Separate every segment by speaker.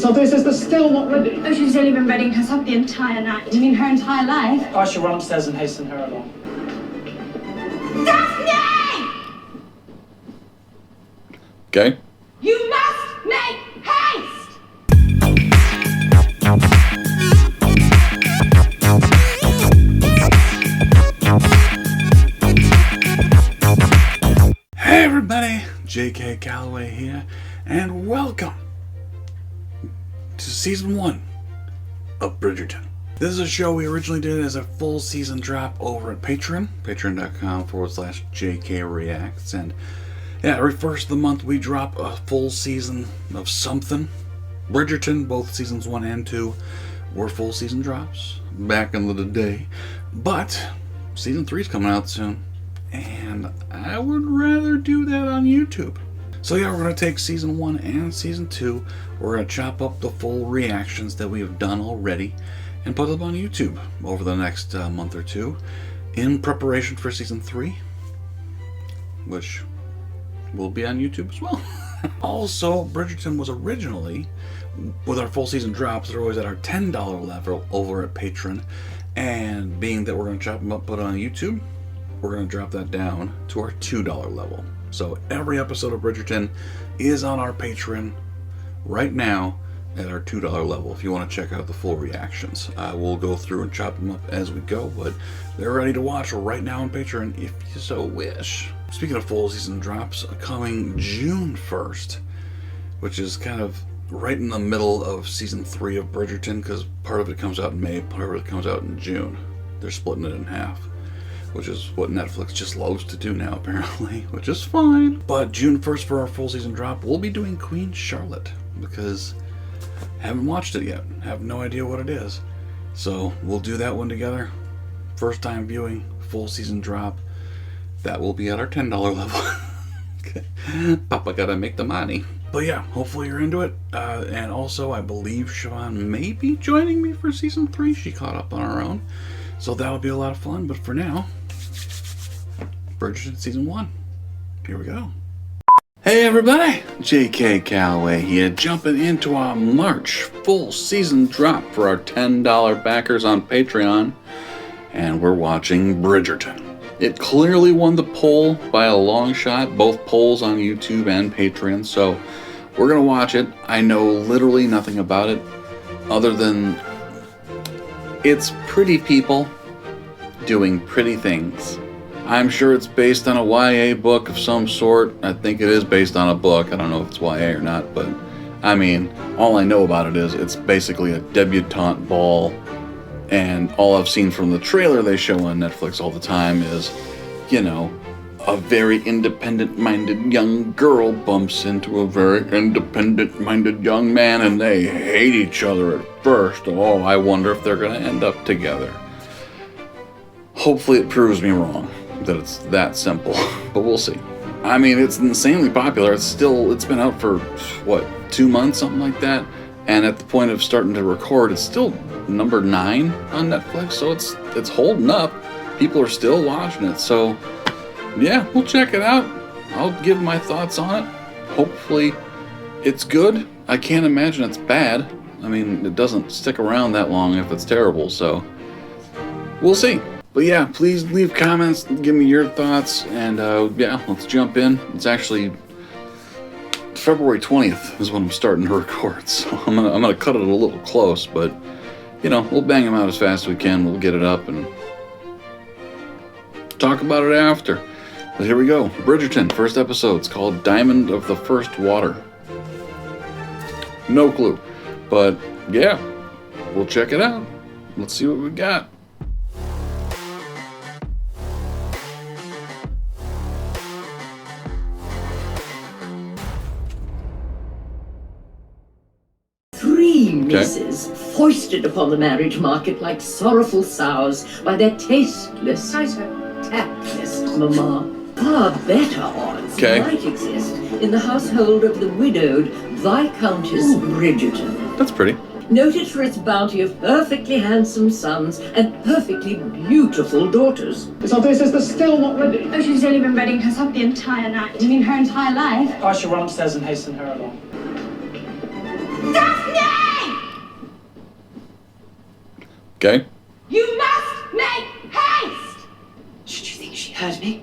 Speaker 1: Something says they're still not ready.
Speaker 2: Oh, she's only been readying herself the entire night. You mean her entire life?
Speaker 1: I should run upstairs and hasten her along.
Speaker 2: Daphne!
Speaker 3: Okay.
Speaker 2: You must make haste!
Speaker 3: Hey everybody, J.K. Calloway here, and welcome to Season 1 of Bridgerton. This is a show we originally did as a full season drop over at Patreon, patreon.com/JK Reacts, and yeah, every first of the month we drop a full season of something. Bridgerton, both seasons 1 and 2, were full season drops back in the day, but season 3 is coming out soon, and I would rather do that on YouTube. So yeah, we're going to take season 1 and season 2, we're going to chop up the full reactions that we have done already, and put them on YouTube over the next month or two, in preparation for season 3, which will be on YouTube as well. Also, Bridgerton was originally, with our full season drops, they're always at our $10 level over at Patreon, and being that we're going to chop them up, put it on YouTube, we're going to drop that down to our $2 level. So every episode of Bridgerton is on our Patreon right now at our $2 level if you want to check out the full reactions. We'll go through and chop them up as we go, but they're ready to watch right now on Patreon if you so wish. Speaking of full season drops, coming June 1st, which is kind of right in the middle of season 3 of Bridgerton, because part of it comes out in May, part of it comes out in June. They're splitting it in half, which is what Netflix just loves to do now, apparently, which is fine. But June 1st for our full season drop, we'll be doing Queen Charlotte, because I haven't watched it yet. I have no idea what it is. So we'll do that one together. First time viewing, full season drop. That will be at our $10 level. Okay. Papa gotta make the money. But yeah, hopefully you're into it. And also, I believe Siobhan may be joining me for season 3. She caught up on her own. So that'll be a lot of fun. But for now, Bridgerton Season 1. Here we go. Hey everybody, J.K. Calloway here, jumping into our March full season drop for our $10 backers on Patreon. And we're watching Bridgerton. It clearly won the poll by a long shot, both polls on YouTube and Patreon, so we're going to watch it. I know literally nothing about it, other than it's pretty people doing pretty things. I'm sure it's based on a YA book of some sort. I think it is based on a book. I don't know if it's YA or not, but I mean, all I know about it is it's basically a debutante ball, and all I've seen from the trailer they show on Netflix all the time is, you know, a very independent-minded young girl bumps into a very independent-minded young man, and they hate each other at first. Oh, I wonder if they're going to end up together. Hopefully it proves me wrong, that it's that simple, but we'll see. I mean, it's insanely popular. It's been out for, what, 2 months, something like that? And at the point of starting to record, it's still number 9 on Netflix, so it's holding up. People are still watching it, so yeah, we'll check it out. I'll give my thoughts on it. Hopefully it's good. I can't imagine it's bad. I mean, it doesn't stick around that long if it's terrible, so we'll see. But yeah, please leave comments, give me your thoughts, and yeah, let's jump in. It's actually February 20th is when I'm starting to record, so I'm gonna cut it a little close, but you know, we'll bang them out as fast as we can. We'll get it up and talk about it after. But here we go. Bridgerton, first episode. It's called Diamond of the First Water. No clue, but yeah, we'll check it out. Let's see what we got.
Speaker 4: Misses foisted upon the marriage market like sorrowful sows by their tasteless, tactless mamma. Far better odds might exist in the household of the widowed Viscountess Bridgerton.
Speaker 3: That's pretty.
Speaker 4: Noted for its bounty of perfectly handsome sons and perfectly beautiful daughters.
Speaker 1: Something says they're still not ready.
Speaker 2: Oh, she's only been readying herself the entire night. You mean her entire life?
Speaker 1: I should run upstairs and hasten her along.
Speaker 2: Daphne!
Speaker 3: Okay.
Speaker 2: You must make haste!
Speaker 4: Should you think she heard me?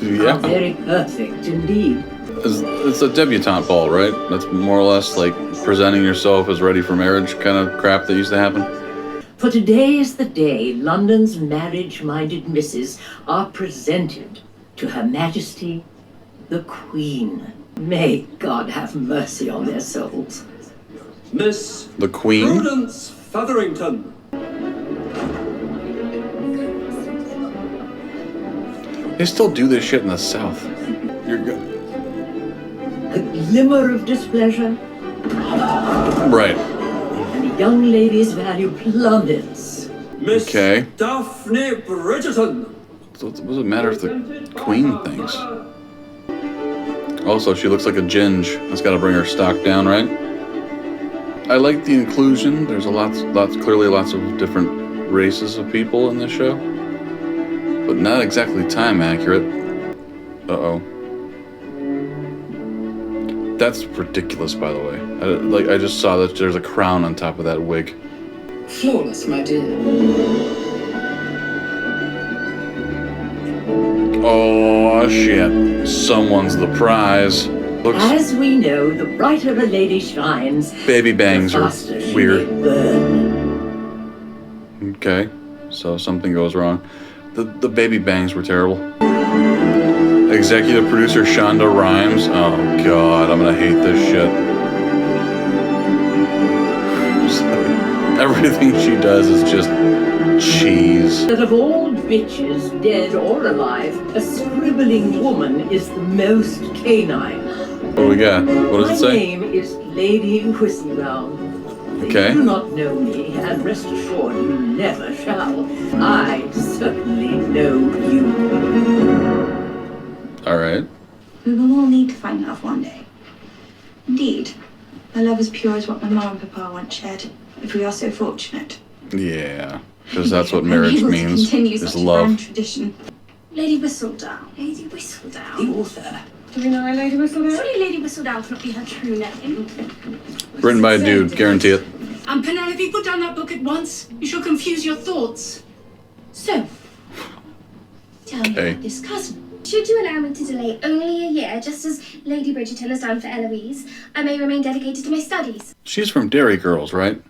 Speaker 3: Yeah.
Speaker 4: Very perfect indeed.
Speaker 3: It's a debutante ball, right? That's more or less like presenting yourself as ready for marriage kind of crap that used to happen.
Speaker 4: For today is the day London's marriage-minded misses are presented to Her Majesty, the Queen. May God have mercy on their souls.
Speaker 5: Miss
Speaker 3: The Queen?
Speaker 5: Prudence Featherington.
Speaker 3: They still do this shit in the South. You're good.
Speaker 4: A glimmer of displeasure,
Speaker 3: Right.
Speaker 4: and the young lady's value plummets.
Speaker 5: Miss
Speaker 3: Okay.
Speaker 5: Daphne Bridgerton.
Speaker 3: So what does it matter if the Queen thinks? Also, she looks like a ginge. That's got to bring her stock down, right? I like the inclusion. There's clearly lots of different races of people in this show, but not exactly time accurate. Uh-oh. That's ridiculous, by the way. I just saw that there's a crown on top of that wig.
Speaker 1: Flawless, my dear.
Speaker 3: Oh shit! Someone's the prize. Looks.
Speaker 4: As we know, the brighter a lady shines,
Speaker 3: Baby bangs
Speaker 4: the
Speaker 3: are
Speaker 4: faster she
Speaker 3: weird.
Speaker 4: may burn.
Speaker 3: Okay, so something goes wrong. The baby bangs were terrible. Executive producer Shonda Rhimes. Oh god, I'm gonna hate this shit. Everything she does is just cheese.
Speaker 4: That of all bitches, dead or alive, a scribbling woman is the most canine.
Speaker 3: What do we got? What does it
Speaker 4: My
Speaker 3: say?
Speaker 4: name is Lady Whistledown.
Speaker 3: Okay.
Speaker 4: You do not know me, and rest assured you never shall. I certainly know you.
Speaker 3: Alright.
Speaker 2: We will all need to find love one day. Indeed, a love as pure as what my mom and papa once shared, if we are so fortunate.
Speaker 3: Yeah. Because that's what marriage means.
Speaker 2: Continue
Speaker 3: Is
Speaker 2: such a
Speaker 3: love.
Speaker 2: grand tradition. Lady Whistledown. Lady Whistledown.
Speaker 4: The author.
Speaker 2: Do we know a Lady Whistledown? Surely Lady Whistledown cannot be her true name.
Speaker 3: Written by a dude, guarantee it.
Speaker 6: And Penelope, put down that book at once. You shall confuse your thoughts.
Speaker 2: So, tell me
Speaker 3: Okay.
Speaker 2: about this cousin.
Speaker 7: Should you allow me to delay only a year, just as Lady Bridgerton has done for Eloise, I may remain dedicated to my studies.
Speaker 3: She's from Dairy Girls, right?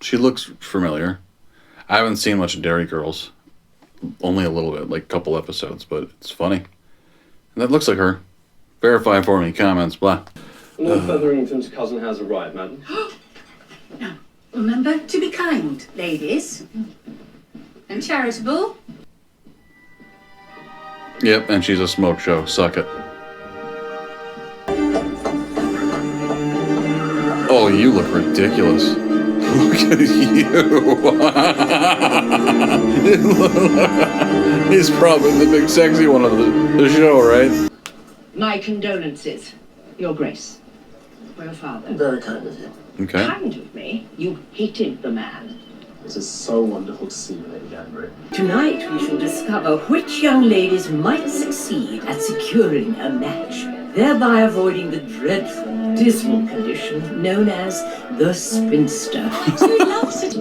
Speaker 3: She looks familiar. I haven't seen much of Dairy Girls. Only a little bit, like a couple episodes, but it's funny. And that looks like her. Verify for me, comments, blah.
Speaker 5: Lord Featherington's cousin has arrived, madam.
Speaker 6: Now, remember to be kind, ladies. And charitable.
Speaker 3: Yep, and she's a smoke show. Suck it. Oh, you look ridiculous. Look at you. He's probably the big sexy one of the show, right?
Speaker 4: My condolences, Your Grace. For your father.
Speaker 5: Very kind of you.
Speaker 3: Okay.
Speaker 4: Kind of me. You hated the man.
Speaker 5: It is so wonderful to see you, Lady Danbury.
Speaker 4: Tonight we shall discover which young ladies might succeed at securing a match, thereby avoiding the dreadful, dismal condition known as the spinster.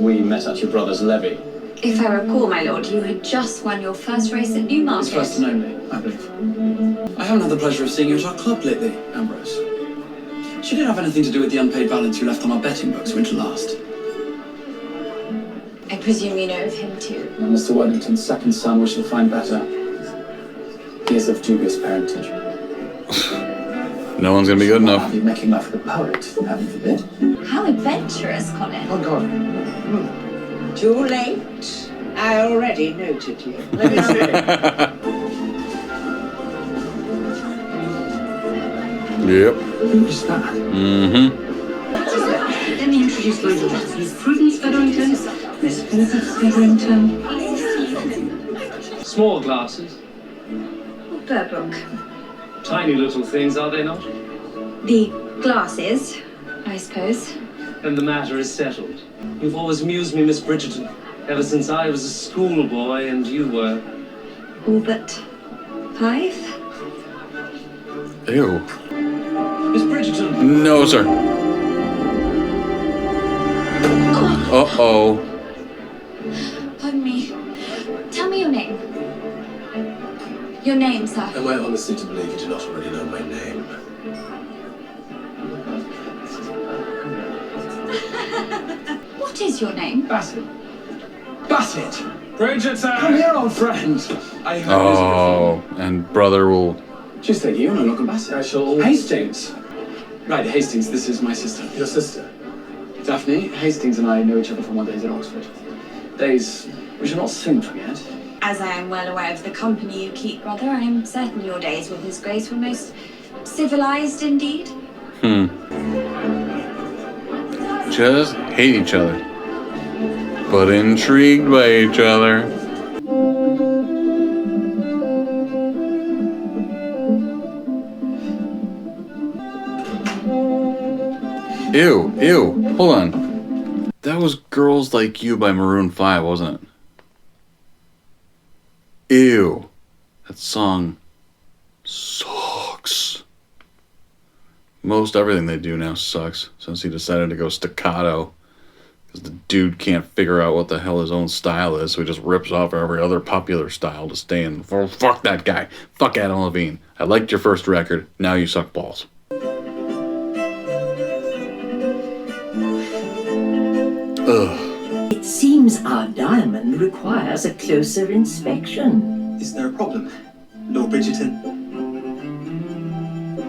Speaker 5: We met at your brother's levee.
Speaker 2: If I recall, my lord, you had just won your first race at Newmarket.
Speaker 1: It's first and only, I believe. I haven't had the pleasure of seeing you at our club lately, Ambrose. Should it have anything to do with the unpaid balance you left on our betting books winter last?
Speaker 2: I presume you know of him too.
Speaker 1: Mr. Wellington's second son, we shall find better. He is of dubious parentage.
Speaker 3: No one's gonna be good
Speaker 1: I'll
Speaker 3: enough.
Speaker 1: have you making love with a poet, heaven forbid.
Speaker 2: How adventurous, Colin.
Speaker 1: Oh, God.
Speaker 4: Too late. I already noted you. Let me see.
Speaker 3: Yep.
Speaker 1: Who is that?
Speaker 3: Mm-hmm.
Speaker 6: Let me introduce my daughters. Miss Prudence Featherington, Miss Elizabeth Featherington.
Speaker 5: Small glasses.
Speaker 2: Burbook.
Speaker 5: Tiny little things, are they not?
Speaker 2: The glasses, I suppose.
Speaker 5: Then the matter is settled. You've always amused me, Miss Bridgerton, ever since I was a schoolboy and you were.
Speaker 2: All but 5?
Speaker 3: Ew.
Speaker 5: Miss Bridgerton!
Speaker 3: No, sir. Uh-oh.
Speaker 2: Pardon me. Tell me your name. Your name, sir.
Speaker 8: Am I honestly to believe you do not already know my name?
Speaker 2: What is your name?
Speaker 1: Bassett. Bassett!
Speaker 5: Bridgerton!
Speaker 1: Come here, old friend. I heard
Speaker 3: Oh, and brother will...
Speaker 1: She's taking you, no longer Bassett.
Speaker 8: I shall...
Speaker 1: Hastings. Right, Hastings, this is my sister.
Speaker 8: Your sister?
Speaker 1: Daphne, Hastings and I know each other from our days at Oxford. Days we shall not soon forget.
Speaker 2: As I am well aware of the company you keep, brother, I am certain your days with His Grace were most civilized indeed.
Speaker 3: Just hate each other. But intrigued by each other. Ew, ew, hold on. That was Girls Like You by Maroon 5, wasn't it? Ew. That song sucks. Most everything they do now sucks since he decided to go staccato. Because the dude can't figure out what the hell his own style is, so he just rips off every other popular style to stay in. Oh, fuck that guy. Fuck Adam Levine. I liked your first record, now you suck balls. Ugh.
Speaker 4: It seems our diamond requires a closer inspection.
Speaker 1: Is there a problem, Lord Bridgerton?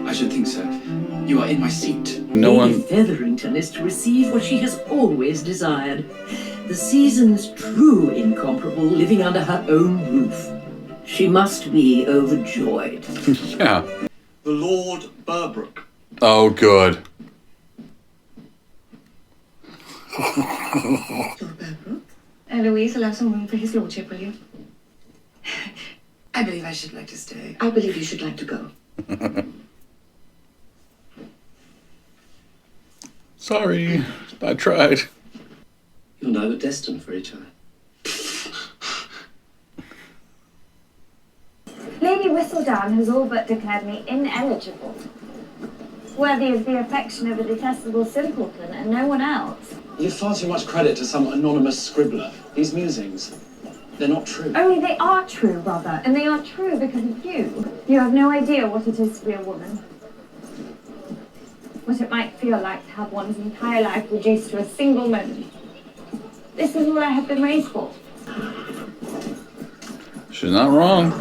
Speaker 1: I should think so. You are in my seat.
Speaker 3: No
Speaker 4: Lady
Speaker 3: one...
Speaker 4: Featherington is to receive what she has always desired. The season's true incomparable living under her own roof. She must be overjoyed.
Speaker 3: Yeah.
Speaker 1: The Lord Burbrook.
Speaker 3: Oh, good.
Speaker 6: Lord Burbrook? Eloise, allow some room for his lordship, will you? I believe I should like to stay. I believe you should like to go.
Speaker 3: Sorry, I tried.
Speaker 8: You and I were destined for each other.
Speaker 2: Lady Whistledown has all but declared me ineligible. Worthy of the affection of a detestable simpleton and no one else.
Speaker 1: You give far too much credit to some anonymous scribbler. These musings, they're not true.
Speaker 2: Only they are true, brother, and they are true because of you. You have no idea what it is to be a woman. What it might feel like to have one's entire life reduced to a single moment. This is all I have been raised for.
Speaker 3: She's not wrong.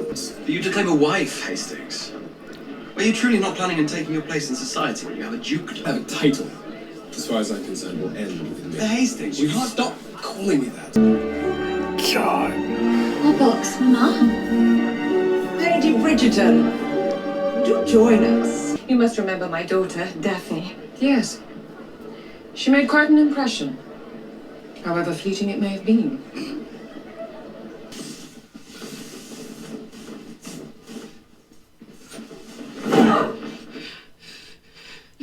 Speaker 1: But you to claim a wife, Hastings. Are you truly not planning on taking your place in society when you have a dukedom?
Speaker 8: I have a title. As far as I'm concerned, will end with me.
Speaker 1: The Hastings, you can't stop.
Speaker 8: Calling me that.
Speaker 3: God.
Speaker 2: What box, Mama?
Speaker 6: Lady Bridgerton, do join us. You must remember my daughter, Daphne. Yes. She made quite an impression, however fleeting it may have been.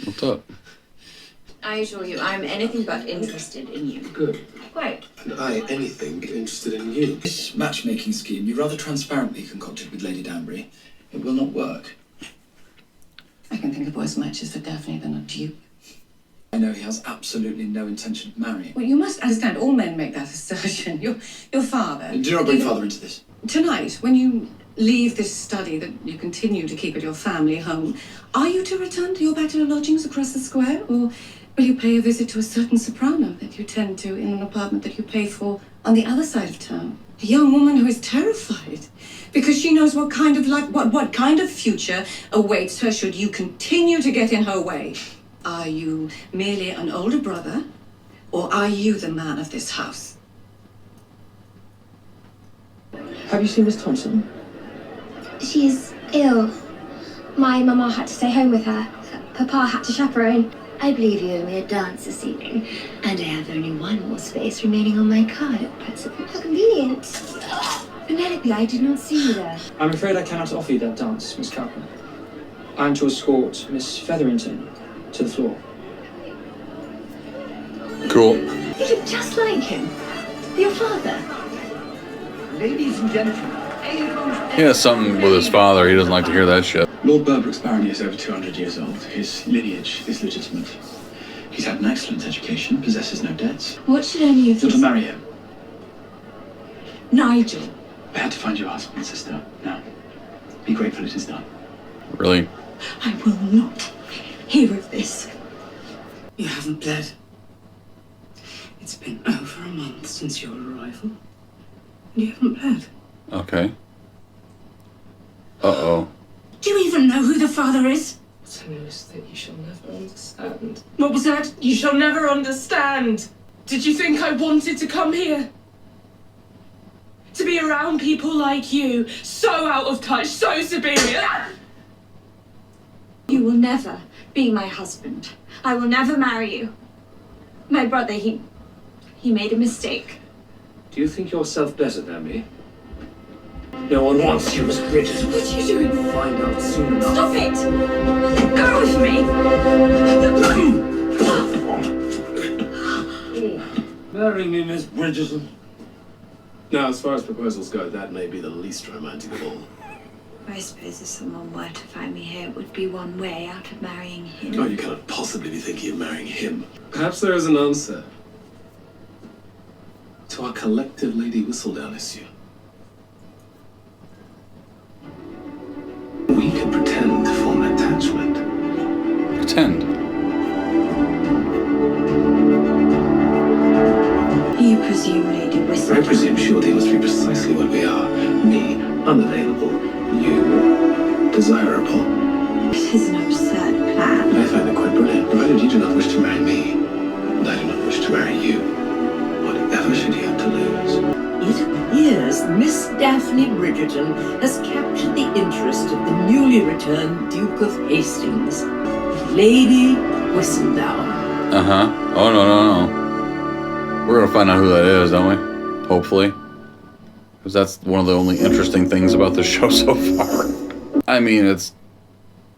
Speaker 3: What's up?
Speaker 2: I assure you, I am anything but interested in you.
Speaker 8: Good.
Speaker 2: Quite.
Speaker 8: And I, anything but interested in you.
Speaker 1: This matchmaking scheme you rather transparently concocted with Lady Danbury. It will not work.
Speaker 6: I can think of worse matches for Daphne than a duke.
Speaker 1: I know he has absolutely no intention of marrying.
Speaker 6: Well, you must understand, all men make that assertion. Your father...
Speaker 1: Do not bring father into this.
Speaker 6: Tonight, when you leave this study that you continue to keep at your family home, are you to return to your bachelor lodgings across the square, or will you pay a visit to a certain soprano that you tend to in an apartment that you pay for on the other side of town? A young woman who is terrified because she knows what kind of life, what kind of future awaits her should you continue to get in her way. Are you merely an older brother, or are you the man of this house?
Speaker 5: Have you seen Miss Thompson?
Speaker 7: She's ill. My mama had to stay home with her. Papa had to chaperone. I believe you owe me a dance this evening, and I have only one more space remaining on my card at present. How convenient. Penelope, I did not see you there.
Speaker 5: I'm afraid I cannot offer you that dance, Miss Cowper. I'm to escort Miss Featherington to the floor.
Speaker 3: Cool.
Speaker 7: You look just like him. Your father.
Speaker 6: Ladies and gentlemen,
Speaker 3: He has something with his father. He doesn't like to hear that shit.
Speaker 1: Lord Burbrook's barony is over 200 years old. His lineage is legitimate. He's had an excellent education, possesses no debts.
Speaker 2: What should any of
Speaker 1: You're to
Speaker 2: these...
Speaker 1: marry him.
Speaker 2: Nigel.
Speaker 1: I had to find you a husband, sister. Now, be grateful it is done.
Speaker 3: Really?
Speaker 2: I will not hear of this.
Speaker 1: You haven't bled. It's been over a month since your arrival. You haven't bled.
Speaker 3: Okay. Uh-oh.
Speaker 2: Do you even know who the father is?
Speaker 6: What's news that you shall never understand?
Speaker 2: What was that?
Speaker 6: You shall never understand. Did you think I wanted to come here? To be around people like you, so out of touch, so superior.
Speaker 2: You will never be my husband. I will never marry you. My brother, he made a mistake.
Speaker 5: Do you think yourself better than me? No one wants you, Miss Bridgerton.
Speaker 2: What are you doing?
Speaker 5: You'll find out soon enough.
Speaker 2: Stop it! Go with me!
Speaker 5: Marry me, Miss Bridgerton.
Speaker 8: Now, as far as proposals go, that may be the least romantic of all.
Speaker 2: I suppose if someone were to find me here, it would be one way out of marrying him.
Speaker 8: Oh, you cannot possibly be thinking of marrying him. Perhaps there is an answer to our collective Lady Whistledown issue. We could pretend to form an attachment.
Speaker 3: Pretend.
Speaker 2: You presume Lady Whistledown...
Speaker 8: I presume surely must be precisely what we are. Me, unavailable. You, desirable.
Speaker 2: It is an absurd plan.
Speaker 8: I find it quite brilliant. Provided you do not wish to marry me, and I do not wish to marry you, whatever should you have to lose?
Speaker 4: It appears Miss Daphne Bridgerton has captured the interest of the newly returned Duke of Hastings, Lady Whistledown.
Speaker 3: Uh-huh. Oh, no. We're gonna find out who that is, don't we? Hopefully. Because that's one of the only interesting things about the show so far. I mean, it's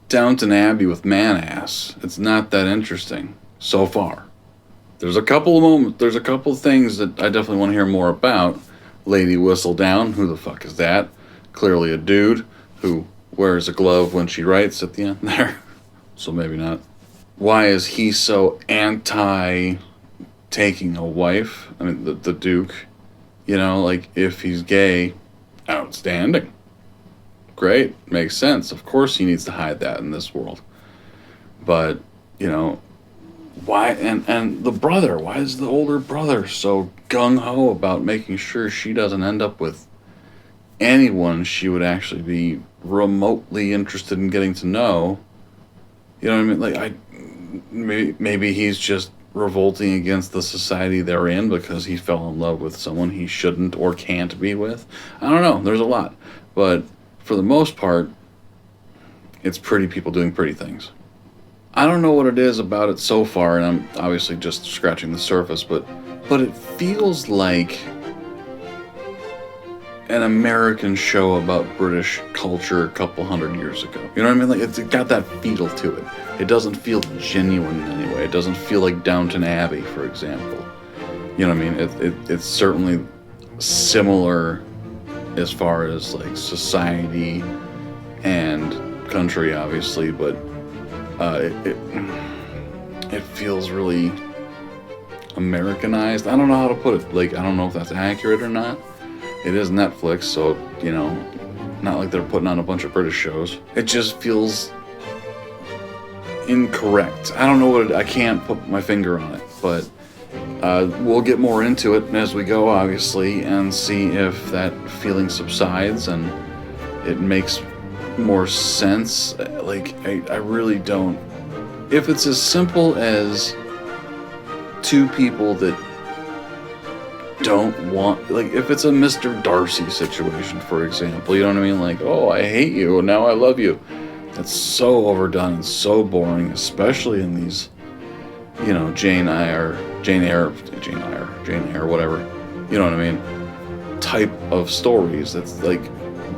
Speaker 3: Downton Abbey with man-ass. It's not that interesting so far. There's a couple of moments, there's a couple of things that I definitely want to hear more about. Lady Whistledown, who the fuck is that? Clearly a dude who wears a glove when she writes at the end there. So maybe not. Why is he so anti-taking a wife? I mean, the Duke. You know, like, if he's gay, outstanding. Great, makes sense. Of course he needs to hide that in this world. But, you know, why, and the brother, why is the older brother so gung-ho about making sure she doesn't end up with anyone she would actually be remotely interested in getting to know? You know what I mean? Like, maybe he's just revolting against the society they're in because he fell in love with someone he shouldn't or can't be with. I don't know. There's a lot. But for the most part, it's pretty people doing pretty things. I don't know what it is about it so far, and I'm obviously just scratching the surface, but it feels like an American show about British culture a couple hundred years ago. You know what I mean? Like, it's got that feel to it. It doesn't feel genuine in any way. It doesn't feel like Downton Abbey, for example. You know what I mean? It's certainly similar as far as, like, society and country, obviously, but it feels really Americanized. I don't know how to put it. Like, I don't know if that's accurate or not. It is Netflix, so, you know, not like they're putting on a bunch of British shows. It just feels incorrect. I don't know what I can't put my finger on it, but we'll get more into it as we go, obviously, and see if that feeling subsides and it makes more sense. Like, I really don't. If it's as simple as two people that don't want, like, if it's a Mr. Darcy situation, for example, you know what I mean? Like, oh, I hate you, and now I love you. That's so overdone and so boring, especially in these, you know, Jane Eyre, whatever, you know what I mean? Type of stories. That's like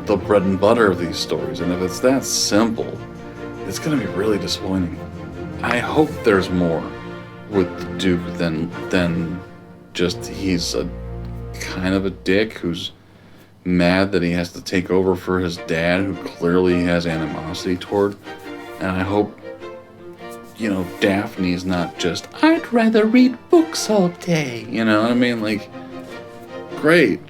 Speaker 3: the bread and butter of these stories. And if it's that simple, it's going to be really disappointing. I hope there's more with the Duke than just he's a kind of a dick who's mad that he has to take over for his dad, who clearly has animosity toward. And I hope you know, Daphne's not just, I'd rather read books all day. You know what I mean? Like, great.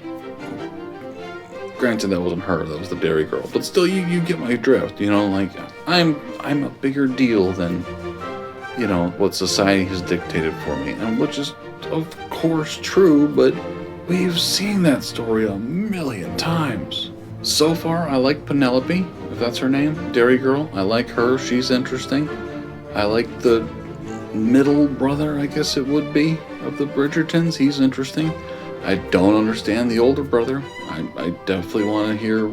Speaker 3: Granted, that wasn't her, that was the dairy girl. But still, you get my drift, you know, like, I'm a bigger deal than, you know, what society has dictated for me. And which is, of course, true, but we've seen that story a million times. So far, I like Penelope, if that's her name, dairy girl. I like her, she's interesting. I like the middle brother, I guess it would be, of the Bridgertons. He's interesting. I don't understand the older brother. I definitely want to hear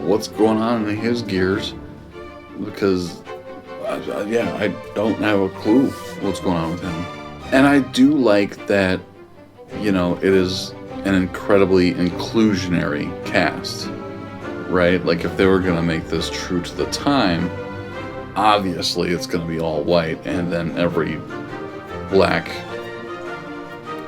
Speaker 3: what's going on in his gears, because, I don't have a clue what's going on with him. And I do like that, you know, it is an incredibly inclusionary cast, right? Like, if they were going to make this true to the time, obviously it's going to be all white, and then every black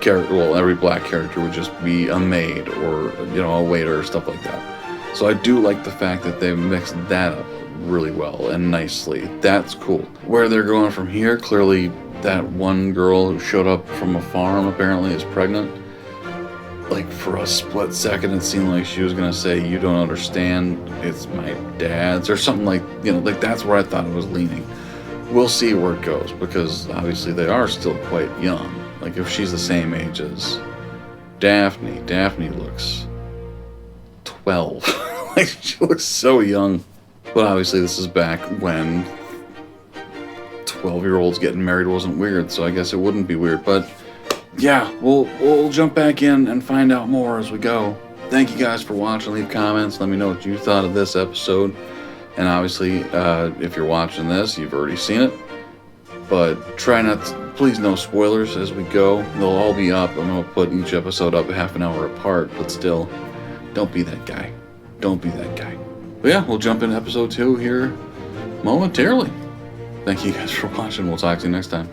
Speaker 3: character would just be a maid or, you know, a waiter or stuff like that. So I do like the fact that they mixed that up really well and nicely. That's cool. Where they're going from here, clearly that one girl who showed up from a farm apparently is pregnant. Like, for a split second it seemed like she was gonna say, you don't understand, it's my dad's, or something, like, you know, like, that's where I thought it was leaning. We'll see where it goes, because obviously they are still quite young. Like, if she's the same age as Daphne looks 12. Like, she looks so young. But obviously this is back when 12-year-olds getting married wasn't weird, so I guess it wouldn't be weird. But yeah, we'll jump back in and find out more as we go. Thank you guys for watching. Leave comments. Let me know what you thought of this episode. And obviously, if you're watching this, you've already seen it. But try not to, please no spoilers as we go. They'll all be up. I'm going to put each episode up half an hour apart, but still, don't be that guy. Don't be that guy. But yeah, we'll jump into episode 2 here momentarily. Thank you guys for watching. We'll talk to you next time.